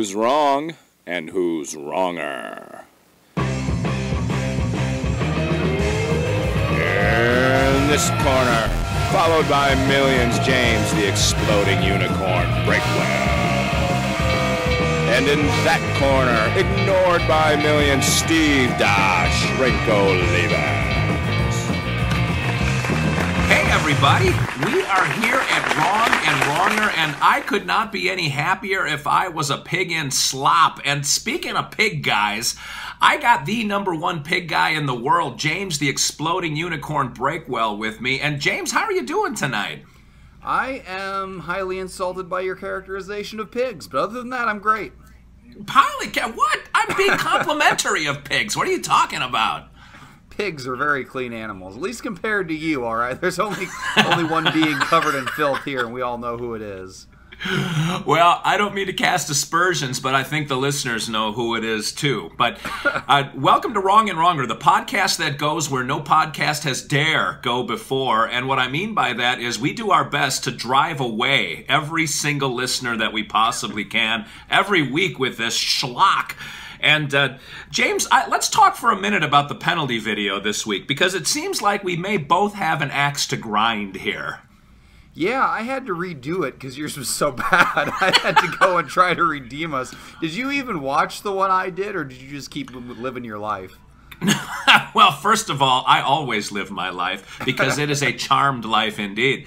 who's wrong and who's wronger. In this corner, followed by millions, James the Exploding Unicorn Breakwell. And in that corner, ignored by millions, Steve Dash Rinko Levens. Hey everybody, we are here at Wrong and Wronger, and I could not be any happier if I was a pig in slop. And speaking of pig guys, I got the #1 pig guy in the world, James the Exploding Unicorn Breakwell, with me. And James, how are you doing tonight? I am highly insulted by your characterization of pigs, but other than that, I'm great. What? I'm being complimentary of pigs. What are you talking about? Pigs are very clean animals, at least compared to you, all right? There's only one being covered in filth here, and we all know who it is. Well, I don't mean to cast aspersions, but I think the listeners know who it is, too. But welcome to Wrong and Wronger, the podcast that goes where no podcast has dare go before. And what I mean by that is we do our best to drive away every single listener that we possibly can every week with this schlock. And James, let's talk for a minute about the penalty video this week, because it seems like we may both have an axe to grind here. Yeah, I had to redo it because yours was so bad. I had to go and try to redeem us. Did you even watch the one I did, or did you just keep living your life? Well, first of all, I always live my life because it is a charmed life indeed.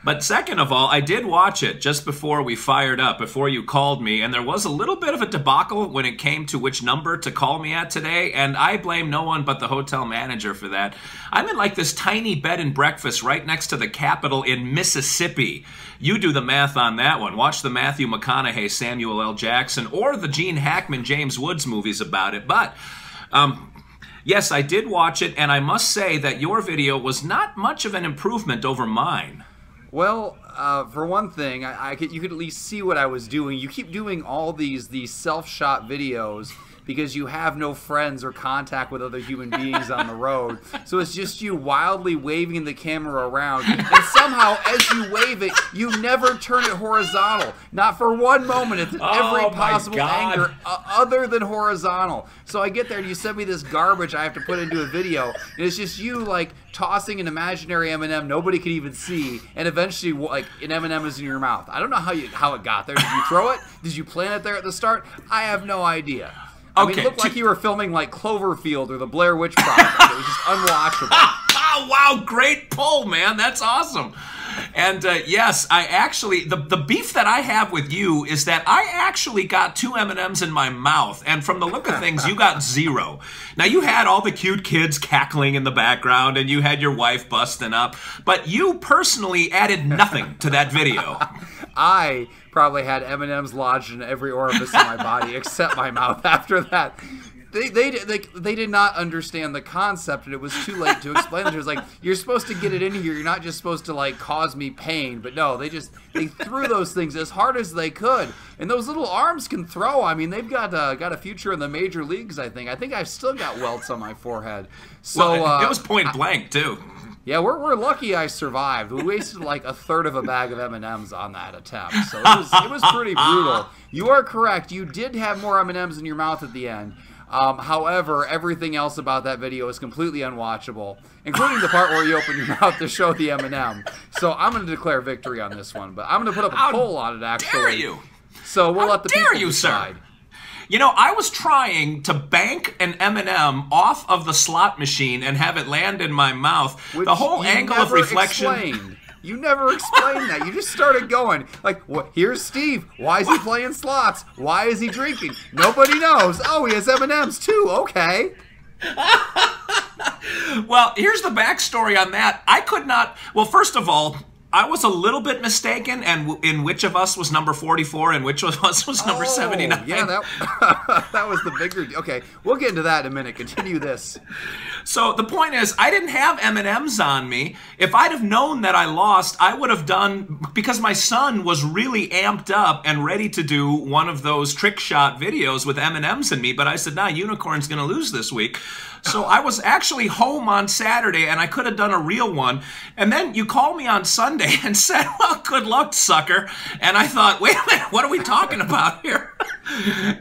But second of all, I did watch it just before we fired up, before you called me, and there was a little bit of a debacle when it came to which number to call me at today, and I blame no one but the hotel manager for that. I'm in like this tiny bed and breakfast right next to the Capitol in Mississippi. You do the math on that one. Watch the Matthew McConaughey, Samuel L. Jackson, or the Gene Hackman, James Woods movies about it. But yes, I did watch it, and I must say that your video was not much of an improvement over mine. Well, for one thing, you could at least see what I was doing. You keep doing all these self-shot videos because you have no friends or contact with other human beings on the road. So it's just you wildly waving the camera around. And somehow, as you wave it, you never turn it horizontal. Not for one moment. It's every possible angle other than horizontal. So I get there and you send me this garbage I have to put into a video. And it's just you, like, tossing an imaginary M&M nobody could even see. And eventually, like, an M&M is in your mouth. I don't know how it got there. Did you throw it? Did you plant it there at the start? I have no idea. I mean, it looked like you were filming like Cloverfield or the Blair Witch Project. It was just unwatchable. Oh, wow, great pull, man. That's awesome. And yes, I actually, the beef that I have with you is that I actually got 2 M&Ms in my mouth, and from the look of things, you got 0. Now, you had all the cute kids cackling in the background, and you had your wife busting up, but you personally added nothing to that video. I probably had M&Ms lodged in every orifice in my body except my mouth after that. They did not understand the concept, and it was too late to explain it. It was like, you're supposed to get it in here. You're not just supposed to, like, cause me pain. But no, they threw those things as hard as they could. And those little arms can throw. I mean, they've got a future in the major leagues, I think. I think I've still got welts on my forehead. So well, it was point blank, too. Yeah, we're lucky I survived. We wasted like a third of a bag of M&Ms on that attempt. So it was pretty brutal. You are correct. You did have more M&Ms in your mouth at the end. However, everything else about that video is completely unwatchable, including the part where you open your mouth to show the M&M. So I'm going to declare victory on this one, but I'm going to put up a poll on it, actually. How dare you? So we'll let the people decide. Sir? You know, I was trying to bank an M&M off of the slot machine and have it land in my mouth. Which the whole angle of reflection. Explained. You never explained that. You just started going like, here's Steve. Why is he playing slots? Why is he drinking? Nobody knows. Oh, he has M&Ms too. Okay. Well, here's the backstory on that. I could not. Well, first of all, I was a little bit mistaken, and in which of us was number 44 and which of us was number 79. Yeah, that was the bigger deal. Okay, we'll get into that in a minute. Continue this. So the point is, I didn't have M&Ms on me. If I'd have known that I lost, I would have done, because my son was really amped up and ready to do one of those trick shot videos with M&Ms in me, but I said, nah, Unicorn's going to lose this week. So I was actually home on Saturday, and I could have done a real one. And then you called me on Sunday and said, well, good luck, sucker. And I thought, wait a minute, what are we talking about here?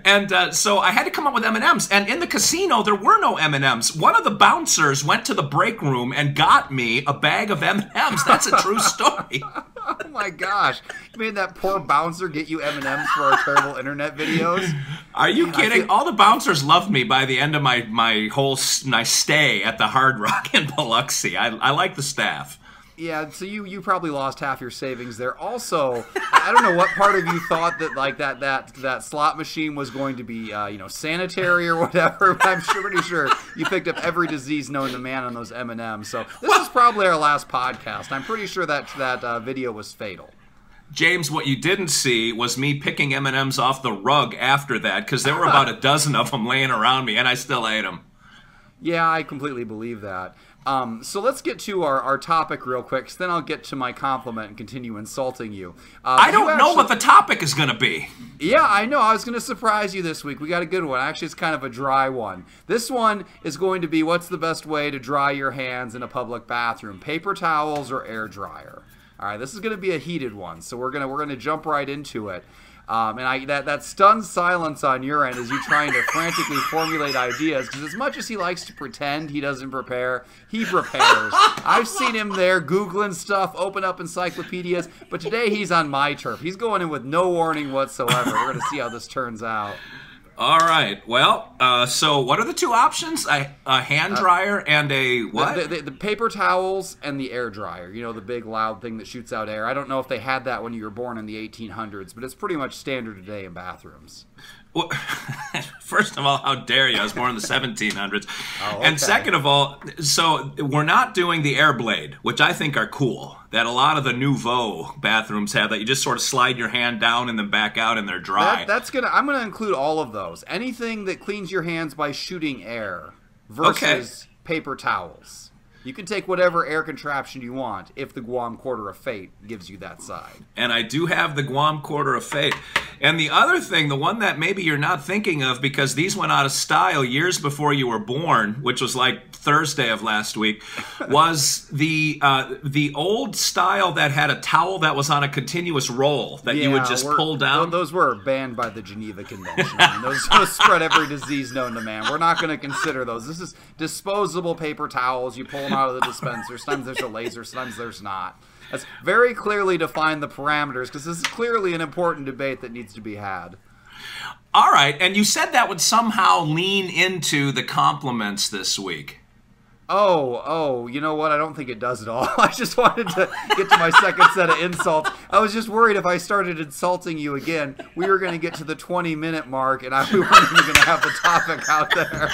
And so I had to come up with M&Ms. And in the casino, there were no M&Ms. One of the bouncers went to the break room and got me a bag of M&Ms. That's a true story. Oh my gosh! You made that poor bouncer get you M&Ms for our terrible internet videos. Are you kidding? All the bouncers loved me by the end of my stay at the Hard Rock in Biloxi. I like the staff. Yeah, so you probably lost half your savings there. Also, I don't know what part of you thought that like that slot machine was going to be sanitary or whatever. But I'm pretty sure you picked up every disease known to man on those M&Ms. So this is probably our last podcast. I'm pretty sure that video was fatal. James, what you didn't see was me picking M&Ms off the rug after that, because there were about a dozen of them laying around me, and I still ate them. Yeah, I completely believe that. So let's get to our topic real quick, because then I'll get to my compliment and continue insulting you. I don't know what the topic is going to be. Yeah, I know. I was going to surprise you this week. We got a good one. Actually, it's kind of a dry one. This one is going to be, what's the best way to dry your hands in a public bathroom? Paper towels or air dryer? All right, this is going to be a heated one, so we're gonna jump right into it. And that stunned silence on your end as you trying to frantically formulate ideas, because as much as he likes to pretend he doesn't prepare, he prepares. I've seen him there Googling stuff, open up encyclopedias, but today he's on my turf. He's going in with no warning whatsoever. We're going to see how this turns out. All right. Well, so what are the two options? A hand dryer and a what? The paper towels and the air dryer. You know, the big loud thing that shoots out air. I don't know if they had that when you were born in the 1800s, but it's pretty much standard today in bathrooms. Well, first of all, how dare you? I was born in the 1700s. Oh, okay. And second of all, so we're not doing the air blade, which I think are cool, that a lot of the nouveau bathrooms have, that you just sort of slide your hand down and then back out and they're dry. I'm gonna include all of those. Anything that cleans your hands by shooting air versus paper towels. You can take whatever air contraption you want if the Guam Quarter of Fate gives you that side. And I do have the Guam Quarter of Fate. And the other thing, the one that maybe you're not thinking of, because these went out of style years before you were born, which was like Thursday of last week, was the old style that had a towel that was on a continuous roll that you would just pull down. Those were banned by the Geneva Convention. I mean, those spread every disease known to man. We're not going to consider those. This is disposable paper towels. You pull them out of the dispenser. Sometimes there's a laser, sometimes there's not. Let's very clearly define the parameters, because this is clearly an important debate that needs to be had. All right, and you said that would somehow lean into the compliments this week. Oh, you know what? I don't think it does at all. I just wanted to get to my second set of insults. I was just worried if I started insulting you again, we were going to get to the 20-minute mark, and we weren't even going to have the topic out there.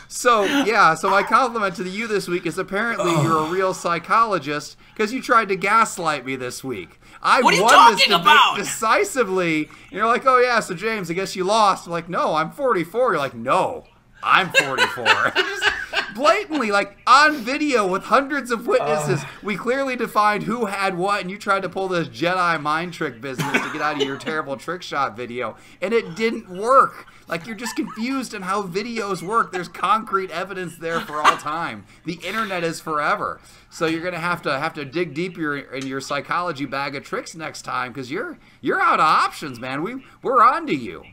So my compliment to you this week is apparently you're a real psychologist, because you tried to gaslight me this week. What are you talking about? Decisively. And you're like, oh yeah, so James, I guess you lost. I'm like, no, I'm 44. You're like, no, I'm 44. Just blatantly, like on video with hundreds of witnesses, we clearly defined who had what, and you tried to pull this Jedi mind trick business to get out of your terrible trick shot video, and it didn't work. Like, you're just confused on how videos work. There's concrete evidence there for all time. The internet is forever. So you're gonna have to dig deeper in your psychology bag of tricks next time, because you're out of options, man. We're on to you.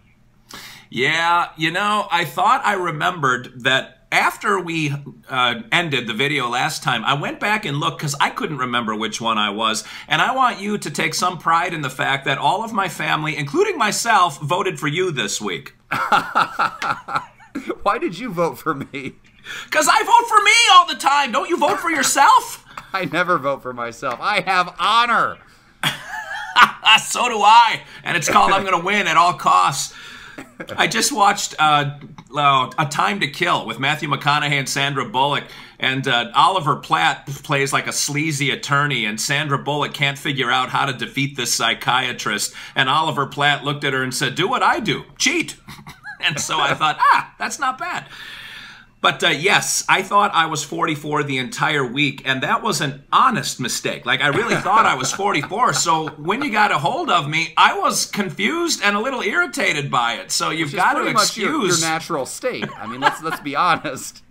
Yeah, I thought I remembered that after we ended the video last time, I went back and looked, because I couldn't remember which one I was. And I want you to take some pride in the fact that all of my family, including myself, voted for you this week. Why did you vote for me? Because I vote for me all the time. Don't you vote for yourself? I never vote for myself. I have honor. So do I. And it's called I'm going to win at all costs. I just watched A Time to Kill with Matthew McConaughey and Sandra Bullock, and Oliver Platt plays like a sleazy attorney, and Sandra Bullock can't figure out how to defeat this psychiatrist, and Oliver Platt looked at her and said, do what I do, cheat. And so I thought, that's not bad. But yes, I thought I was 44 the entire week, and that was an honest mistake. Like, I really thought I was 44, so when you got a hold of me, I was confused and a little irritated by it. So you've got to excuse your natural state. I mean, let's be honest.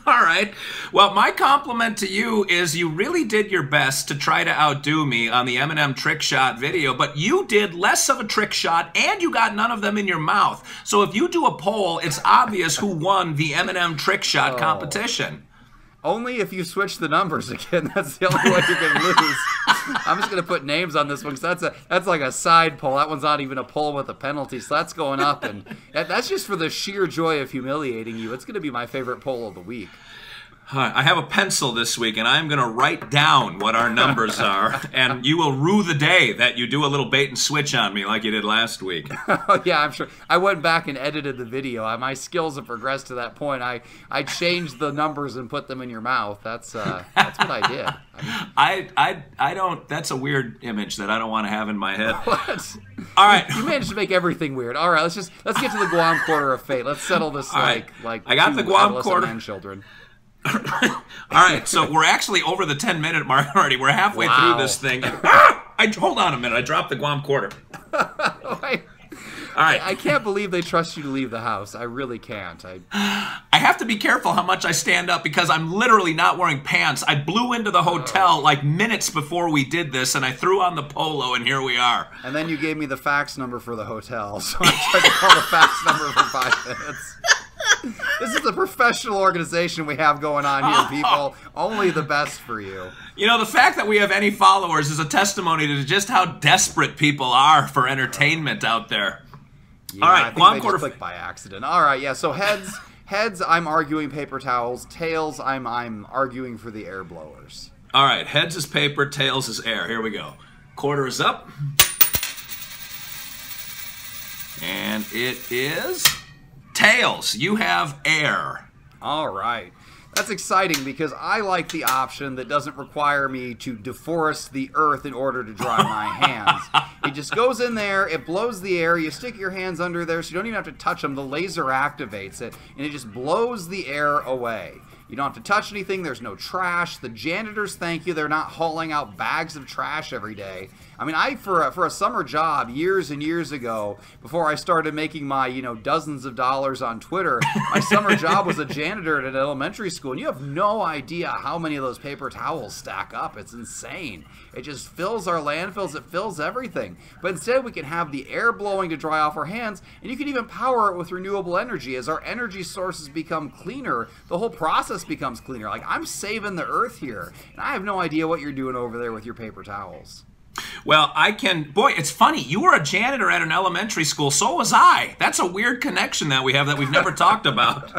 All right. Well, my compliment to you is you really did your best to try to outdo me on the M&M trick shot video, but you did less of a trick shot and you got none of them in your mouth. So if you do a poll, it's obvious who won the M&M trick shot competition. Only if you switch the numbers again. That's the only way you can lose. I'm just going to put names on this one because that's like a side poll. That one's not even a poll with a penalty, so that's going up. And that's just for the sheer joy of humiliating you. It's going to be my favorite poll of the week. I have a pencil this week, and I'm going to write down what our numbers are, and you will rue the day that you do a little bait and switch on me like you did last week. Oh, yeah, I'm sure. I went back and edited the video. My skills have progressed to that point. I changed the numbers and put them in your mouth. That's what I did. I don't. That's a weird image that I don't want to have in my head. What? All right, you managed to make everything weird. All right, let's get to the Guam quarter of fate. Let's settle this like I got the Guam quarter. Man children. All right, so we're actually over the 10-minute mark already. We're halfway through this thing. Hold on a minute. I dropped the Guam quarter. All right. I can't believe they trust you to leave the house. I really can't. I have to be careful how much I stand up because I'm literally not wearing pants. I blew into the hotel like minutes before we did this, and I threw on the polo, and here we are. And then you gave me the fax number for the hotel, so I tried to call the fax number for 5 minutes. This is a professional organization we have going on here, people. Only the best for you. You know, the fact that we have any followers is a testimony to just how desperate people are for entertainment out there. Yeah, all right, I think they just clicked by accident. All right, yeah. So heads, I'm arguing paper towels. Tails, I'm arguing for the air blowers. All right, heads is paper, tails is air. Here we go. Quarter is up, and it is tails. You have air. All right. That's exciting because I like the option that doesn't require me to deforest the earth in order to dry my hands. It just goes in there, it blows the air, you stick your hands under there so you don't even have to touch them. The laser activates it, and it just blows the air away. You don't have to touch anything. There's no trash. The janitors thank you. They're not hauling out bags of trash every day. I mean, for a summer job years and years ago, before I started making my, dozens of dollars on Twitter, my summer job was a janitor at an elementary school. And you have no idea how many of those paper towels stack up. It's insane. It just fills our landfills. It fills everything. But instead, we can have the air blowing to dry off our hands, and you can even power it with renewable energy. As our energy sources become cleaner, the whole process becomes cleaner. Like, I'm saving the earth here, and I have no idea what you're doing over there with your paper towels. Well, boy, it's funny. You were a janitor at an elementary school. So was I. That's a weird connection that we have that we've never talked about.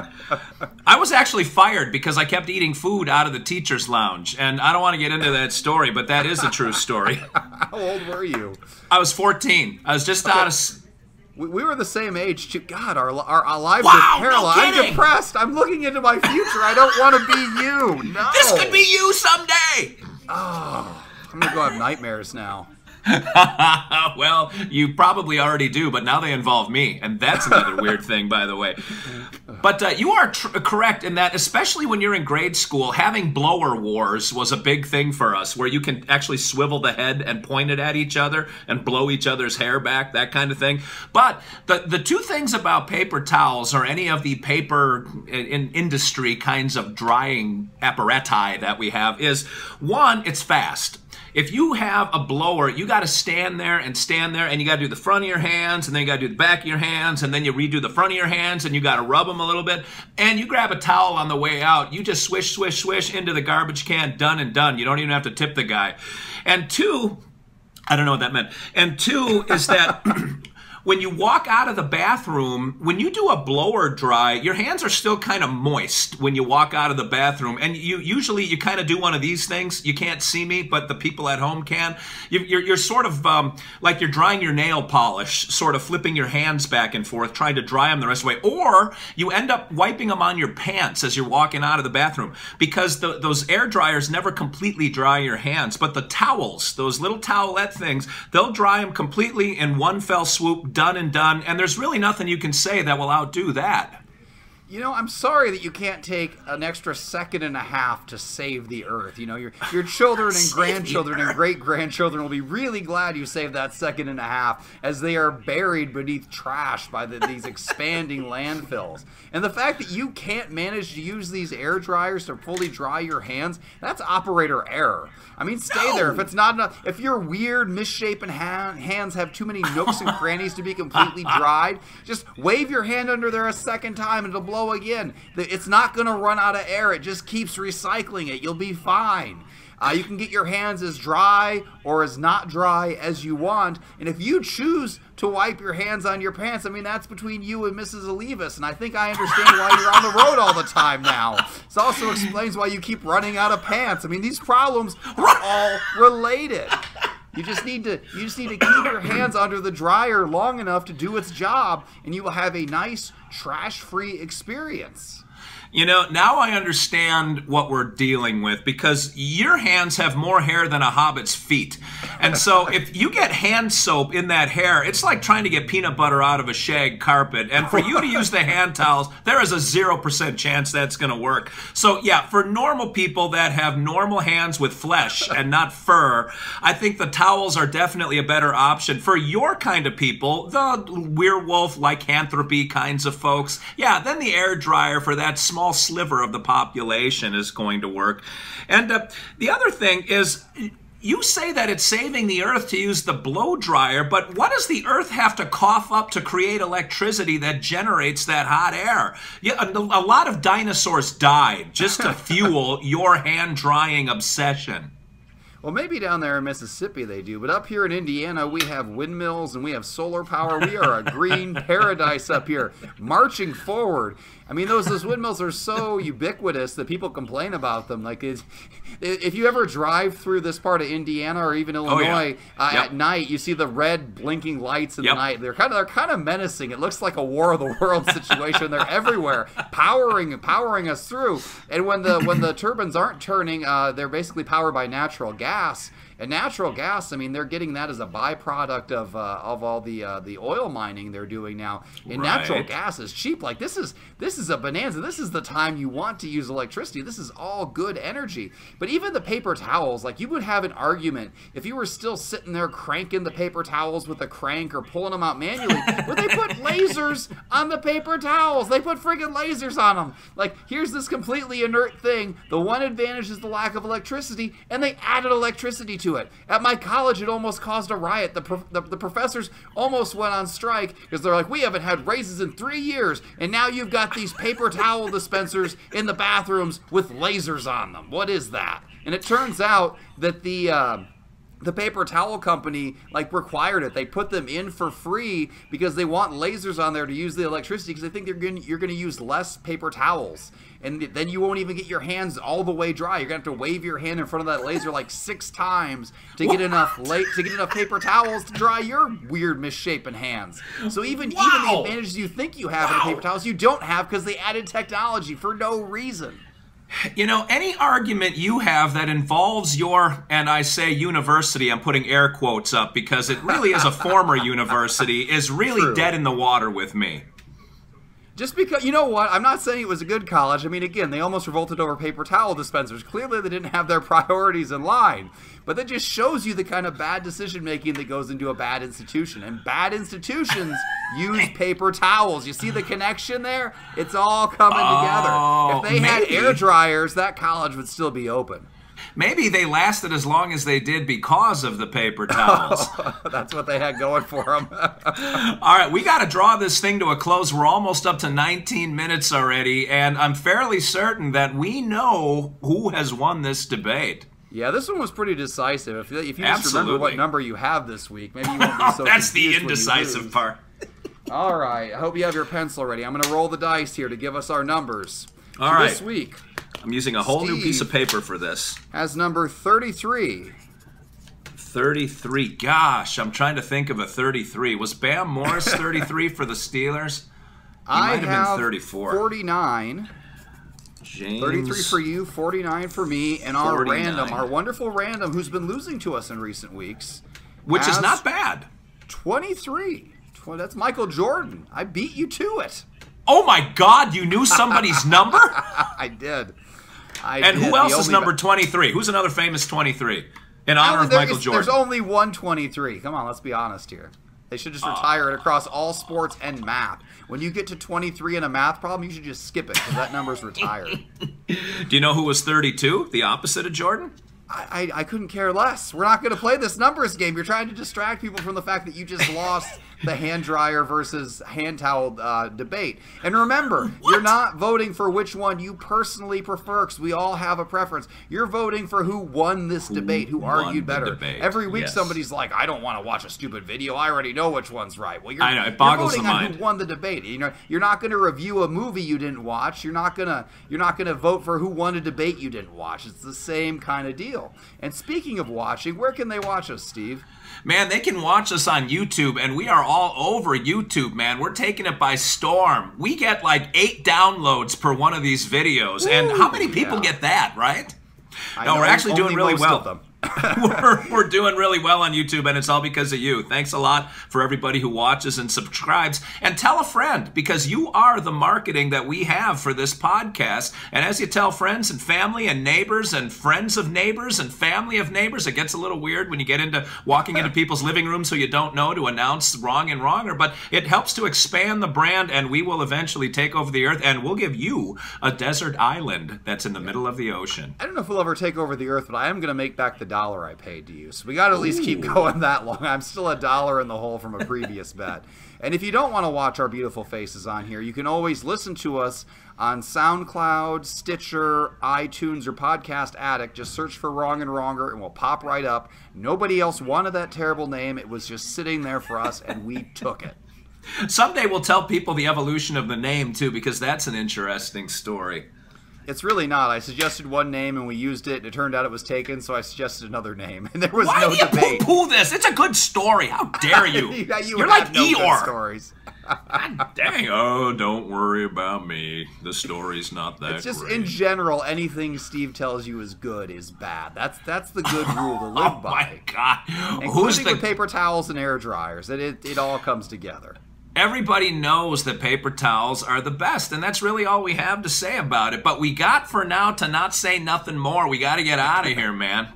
I was actually fired because I kept eating food out of the teacher's lounge. And I don't want to get into that story, but that is a true story. How old were you? I was 14. I was just out of... We were the same age, too. God, our lives are parallel. No kidding. I'm depressed. I'm looking into my future. I don't want to be you. No. This could be you someday. Oh. I'm going to go have nightmares now. Well, you probably already do, but now they involve me, and that's another weird thing, by the way. But you are correct in that, especially when you're in grade school, having blower wars was a big thing for us, where you can actually swivel the head and point it at each other and blow each other's hair back, that kind of thing. But the two things about paper towels or any of the paper industry kinds of drying apparati that we have is, one, it's fast. If you have a blower, you got to stand there, and you got to do the front of your hands, and then you got to do the back of your hands, and then you redo the front of your hands, and you got to rub them a little bit, and you grab a towel on the way out. You just swish, swish, swish into the garbage can, done and done. You don't even have to tip the guy. And two, I don't know what that meant. And two is that... when you walk out of the bathroom, when you do a blower dry, your hands are still kind of moist when you walk out of the bathroom. And usually you kind of do one of these things. You can't see me, but the people at home can. You're sort of like you're drying your nail polish, sort of flipping your hands back and forth, trying to dry them the rest of the way. Or you end up wiping them on your pants as you're walking out of the bathroom, because those air dryers never completely dry your hands. But the towels, those little towelette things, they'll dry them completely in one fell swoop. Done and done, and there's really nothing you can say that will outdo that. You know, I'm sorry that you can't take an extra second and a half to save the Earth. You know, your children and grandchildren and great-grandchildren will be really glad you saved that second and a half as they are buried beneath trash by these expanding landfills. And the fact that you can't manage to use these air dryers to fully dry your hands, that's operator error. I mean, stay there. If it's not enough, if your weird, misshapen hands have too many nooks and crannies to be completely dried, just wave your hand under there a second time and it'll blow again. It's not going to run out of air. It just keeps recycling it. You'll be fine. You can get your hands as dry or as not dry as you want. And if you choose to wipe your hands on your pants, I mean, that's between you and Mrs. Olivas. And I think I understand why you're on the road all the time now. This also explains why you keep running out of pants. I mean, these problems are all related. You just need to keep your hands under the dryer long enough to do its job, and you will have a nice trash-free experience. You know, now I understand what we're dealing with, because your hands have more hair than a hobbit's feet. And so if you get hand soap in that hair, it's like trying to get peanut butter out of a shag carpet. And for you to use the hand towels, there is a 0% chance that's going to work. So yeah, for normal people that have normal hands with flesh and not fur, I think the towels are definitely a better option. For your kind of people, the werewolf lycanthropy kinds of folks, yeah, then the air dryer for that small sliver of the population is going to work. And the other thing is, you say that it's saving the Earth to use the blow dryer, but what does the Earth have to cough up to create electricity that generates that hot air? Yeah, a lot of dinosaurs died just to fuel your hand drying obsession. Well, maybe down there in Mississippi they do, but up here in Indiana we have windmills and we have solar power. We are a green paradise up here, marching forward. I mean, those windmills are so ubiquitous that people complain about them. Like, if you ever drive through this part of Indiana or even Illinois at night, you see the red blinking lights in the night. They're kind of menacing. It looks like a War of the Worlds situation. They're everywhere, powering us through. And when the turbines aren't turning, they're basically powered by natural gas. And natural gas, I mean, they're getting that as a byproduct of all the oil mining they're doing now. And natural gas is cheap. Like, this is a bonanza. This is the time you want to use electricity. This is all good energy. But even the paper towels, like, you would have an argument if you were still sitting there cranking the paper towels with a crank or pulling them out manually, where they put lasers on the paper towels. They put friggin' lasers on them. Like, here's this completely inert thing. The one advantage is the lack of electricity, and they added electricity to it. At my college, it almost caused a riot. The professors almost went on strike because they're like, we haven't had raises in 3 years, and now you've got these paper towel dispensers in the bathrooms with lasers on them. What is that? And it turns out that the paper towel company required it. They put them in for free because they want lasers on there to use the electricity, because they think you're going to use less paper towels. And then you won't even get your hands all the way dry. You're going to have to wave your hand in front of that laser like 6 times to get enough paper towels to dry your weird misshapen hands. So even the advantages you think you have in paper towels, you don't have, because they added technology for no reason. You know, any argument you have that involves your, and I say university, I'm putting air quotes up because it really is a former university, is really dead in the water with me. Just because, you know what, I'm not saying it was a good college. I mean, again, they almost revolted over paper towel dispensers. Clearly they didn't have their priorities in line. But that just shows you the kind of bad decision-making that goes into a bad institution. And bad institutions use paper towels. You see the connection there? It's all coming together. If they had air dryers, that college would still be open. Maybe they lasted as long as they did because of the paper towels. That's what they had going for them. All right, we got to draw this thing to a close. We're almost up to 19 minutes already, and I'm fairly certain that we know who has won this debate. Yeah, this one was pretty decisive. If you just remember what number you have this week, maybe you won't be so That's the indecisive part. All right, I hope you have your pencil ready. I'm going to roll the dice here to give us our numbers. All right. This week, I'm using a whole new piece of paper for this. Has number 33. 33. Gosh, I'm trying to think of a 33. Was Bam Morris 33 for the Steelers? He might have been 34. 49. James, 33 for you, 49 for me, and our random, our wonderful random, who's been losing to us in recent weeks, which is not bad. 23. That's Michael Jordan. I beat you to it. Oh my God, you knew somebody's number? I did. And who else is number 23? Who's another famous 23? In honor of Michael Jordan. There's only one 23. Come on, let's be honest here. They should just retire it across all sports and math. When you get to 23 in a math problem, you should just skip it because that number's retired. Do you know who was 32? The opposite of Jordan? I couldn't care less. We're not going to play this numbers game. You're trying to distract people from the fact that you just lost the hand dryer versus hand towel debate. And remember, you're not voting for which one you personally prefer, because we all have a preference. You're voting for who won this debate, who argued better. Every week somebody's like, I don't want to watch a stupid video. I already know which one's right. Well, I know, it boggles you're voting the mind. on who won the debate. You know, you're not going to review a movie you didn't watch. You're not going to vote for who won a debate you didn't watch. It's the same kind of deal. And speaking of watching, where can they watch us, Steve? Man, they can watch us on YouTube, and we are all over YouTube, man. We're taking it by storm. We get like 8 downloads per one of these videos. Ooh, and how many people get that, right? No, we're actually doing really well. We're doing really well on YouTube, and it's all because of you. Thanks a lot for everybody who watches and subscribes. And tell a friend, because you are the marketing that we have for this podcast. And as you tell friends and family and neighbors and friends of neighbors and family of neighbors, it gets a little weird when you get into walking into people's living rooms who you don't know to announce wrong and wronger. But it helps to expand the brand, and we will eventually take over the earth, and we'll give you a desert island that's in the middle of the ocean. I don't know if we'll ever take over the earth, but I am going to make back the dollar I paid to you. So we got to at least keep going that long. I'm still $1 in the hole from a previous bet. And if you don't want to watch our beautiful faces on here, you can always listen to us on SoundCloud, Stitcher, iTunes, or Podcast Addict. Just search for Wrong and Wronger and we'll pop right up. Nobody else wanted that terrible name. It was just sitting there for us and we took it. Someday we'll tell people the evolution of the name too, because that's an interesting story. It's really not. I suggested one name and we used it, and it turned out it was taken, so I suggested another name, and there was no debate. Why do you poo-poo this? It's a good story. How dare you? You're like Eeyore. Stories. God dang. Oh, don't worry about me. The story's not that It's just, great. in general, anything Steve tells you is good is bad. That's the good rule to live by. Oh, my God. Including with paper towels and air dryers. It all comes together. Everybody knows that paper towels are the best, and that's really all we have to say about it. But we got for now to not say nothing more. We got to get out of here, man.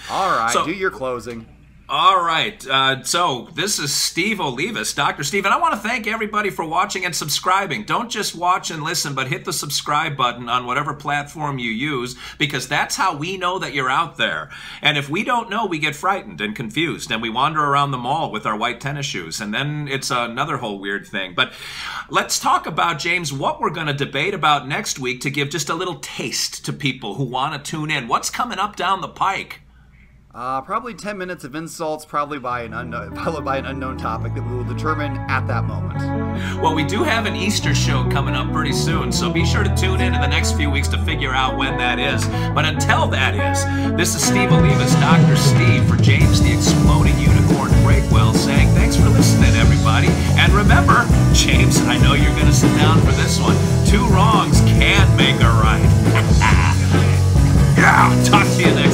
All right, do your closing. All right, so this is Steve Olivas, Dr. Steve, and I want to thank everybody for watching and subscribing. Don't just watch and listen, but hit the subscribe button on whatever platform you use, because that's how we know that you're out there. And if we don't know, we get frightened and confused, and we wander around the mall with our white tennis shoes, and then it's another whole weird thing. But let's talk about, James, what we're going to debate about next week to give just a little taste to people who want to tune in. What's coming up down the pike? Probably 10 minutes of insults, followed by an unknown topic that we will determine at that moment. Well, we do have an Easter show coming up pretty soon, so be sure to tune in the next few weeks to figure out when that is. But until that is, this is Steve Olivas, Dr. Steve, for James the Exploding Unicorn Breakwell, saying thanks for listening, everybody. And remember, James, I know you're going to sit down for this one. 2 wrongs can make a right. Yeah, talk to you then.